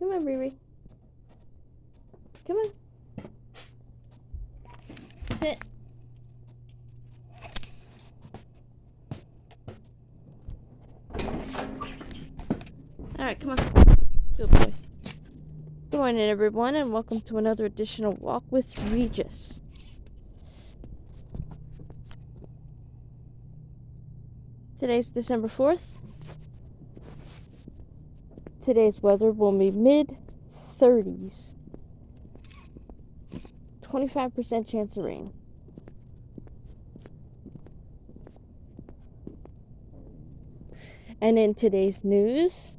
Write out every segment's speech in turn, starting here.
Come on, Riri. Come on. Sit. Alright, come on. Good boy. Good morning, everyone, and welcome to another edition of Walk with Regis. Today's December 4th. Today's weather will be mid-30s. 25% chance of rain. And in today's news,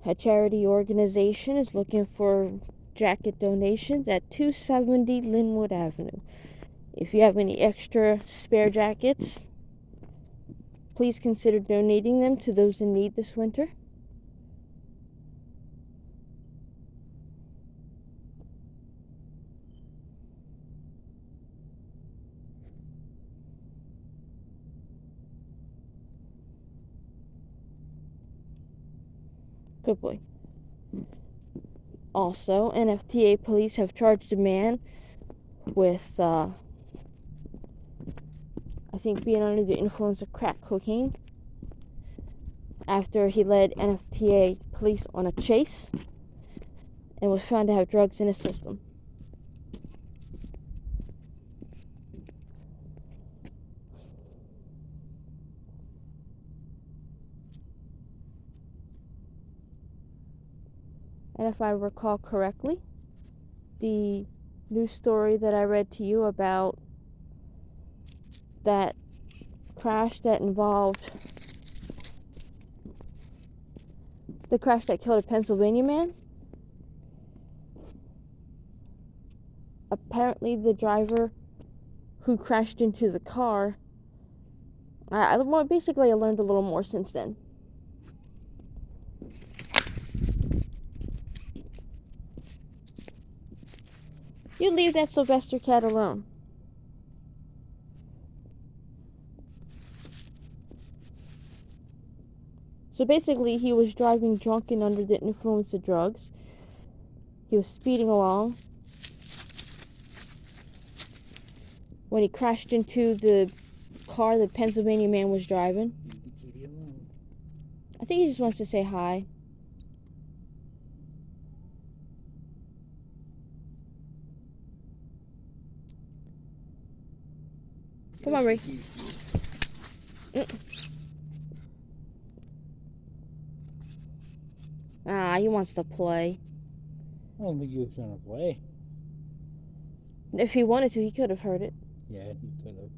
a charity organization is looking for jacket donations at 270 Linwood Avenue. If you have any extra spare jackets, please consider donating them to those in need this winter. Good boy. Also, NFTA police have charged a man with, I think, being under the influence of crack cocaine after he led NFTA police on a chase and was found to have drugs in his system. And if I recall correctly, the news story that I read to you about that crash that involved the crash that killed a Pennsylvania man, apparently the driver who crashed into the car, I learned a little more since then. You leave that Sylvester cat alone. So basically, he was driving drunk and under the influence of drugs. He was speeding along when he crashed into the car the Pennsylvania man was driving. I think he just wants to say hi. Come on, Ray. He wants to play. I don't think he was gonna play. If he wanted to, he could have heard it. Yeah, he could have.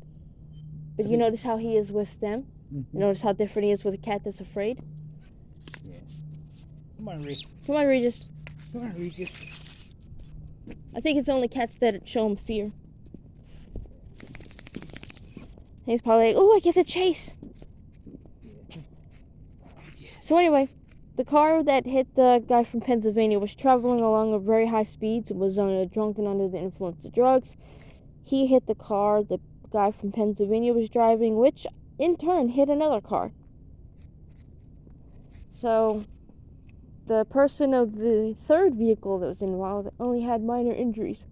But you notice how he is with them? Mm-hmm. You notice how different he is with a cat that's afraid? Yeah. Come on, Regis. Come on, Regis. Come on, Regis. I think it's only cats that show him fear. He's probably like, oh, I get the chase. So anyway, the car that hit the guy from Pennsylvania was traveling along at very high speeds and was drunk and under the influence of drugs. He hit the car the guy from Pennsylvania was driving, which in turn hit another car. So the person of the third vehicle that was involved only had minor injuries.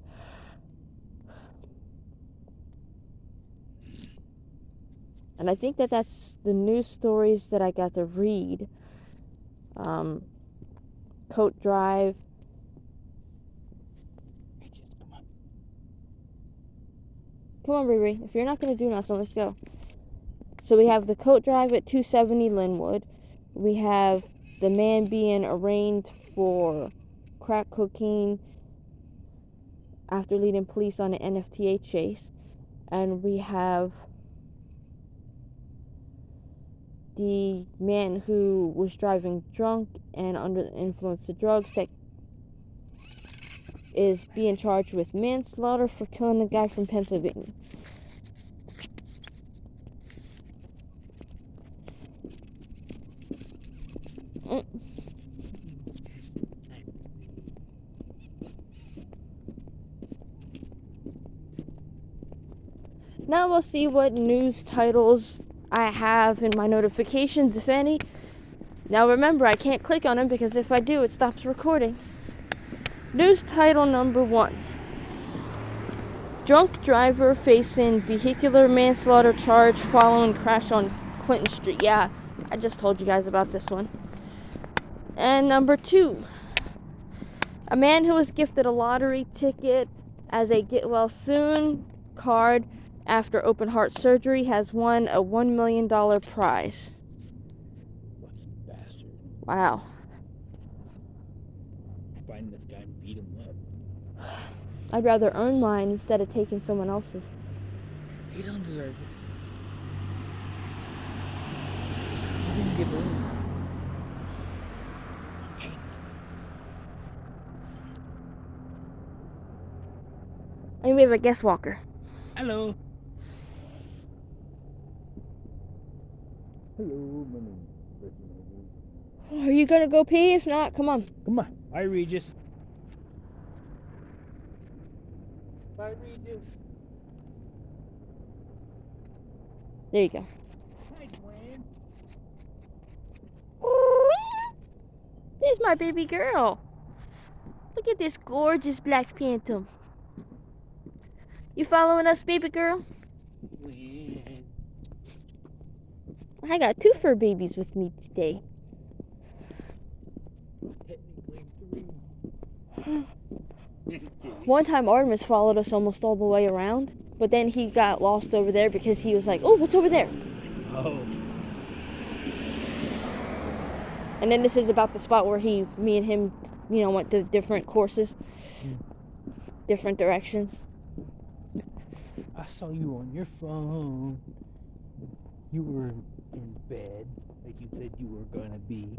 And I think that's the news stories that I got to read. Coat Drive. Come on, Riri. If you're not going to do nothing, let's go. So we have the Coat Drive at 270 Linwood. We have the man being arraigned for crack cocaine after leading police on an NFTA chase. And we have the man who was driving drunk and under the influence of drugs that is being charged with manslaughter for killing a guy from Pennsylvania. Now we'll see what news titles I have in my notifications, if any. Now remember, I can't click on them because if I do, it stops recording. News title number 1. Drunk driver facing vehicular manslaughter charge following crash on Clinton Street. Yeah, I just told you guys about this one. And number 2. A man who was gifted a lottery ticket as a get well soon card after open heart surgery has won a $1 million prize. What's a bastard? Wow. Find this guy and beat him up. I'd rather earn mine instead of taking someone else's. He don't deserve it. He didn't get in. And we have a guest walker. Hello. Hello, my name is Regis. Are you gonna go pee? If not, come on. Come on. Bye, Regis. Bye, Regis. There you go. Hi, Gwen. There's my baby girl. Look at this gorgeous black phantom. You following us, baby girl? Gwen. I got 2 fur babies with me today. Technically 3. One time Artemis followed us almost all the way around, but then he got lost over there because he was like, oh, what's over there? Oh. And then this is about the spot where me and him, went to different courses, different directions. I saw you on your phone. You were in bed, like you said you were gonna be.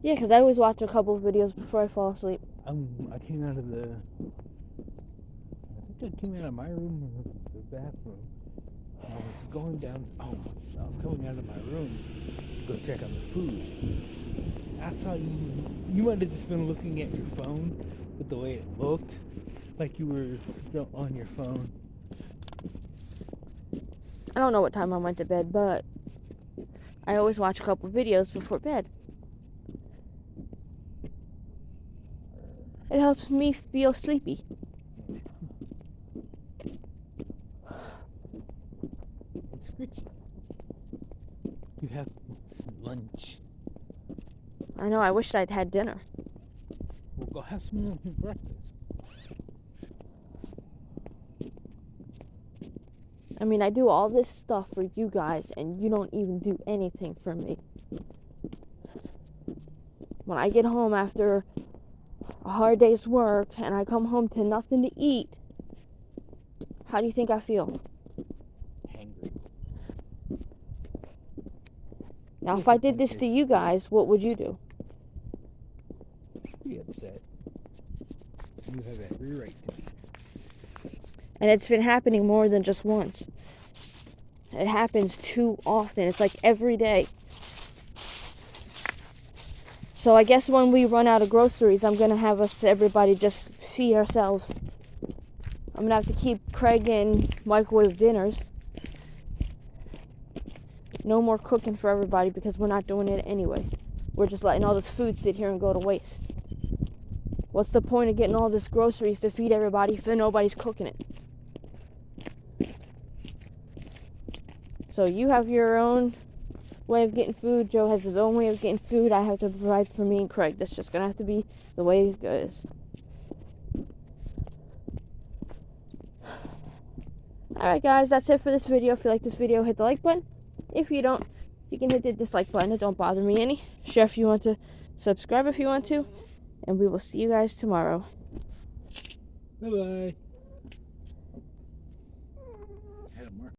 Yeah, because I always watch a couple of videos before I fall asleep. I came out of the. I think I came out of my room or the bathroom. I was going down. I was coming out of my room to go check on the food. I saw you. You might have just been looking at your phone with the way it looked, like you were still on your phone. I don't know what time I went to bed, but I always watch a couple of videos before bed. It helps me feel sleepy. It's Richie. You have lunch. I know, I wished I'd had dinner. We'll go have some breakfast. I mean, I do all this stuff for you guys, and you don't even do anything for me. When I get home after a hard day's work, and I come home to nothing to eat, how do you think I feel? Hangry. Now, if I did this to you guys, what would you do? Be upset. You have every right to be. And it's been happening more than just once. It happens too often. It's like every day. So I guess when we run out of groceries, I'm going to have everybody just feed ourselves. I'm going to have to keep Craig in microwave dinners. No more cooking for everybody because we're not doing it anyway. We're just letting all this food sit here and go to waste. What's the point of getting all this groceries to feed everybody if nobody's cooking it? So you have your own way of getting food. Joe has his own way of getting food. I have to provide for me and Craig. That's just going to have to be the way it goes. Alright guys, that's it for this video. If you like this video, hit the like button. If you don't, you can hit the dislike button. It don't bother me any. Share if you want to. Subscribe if you want to. And we will see you guys tomorrow. Bye-bye.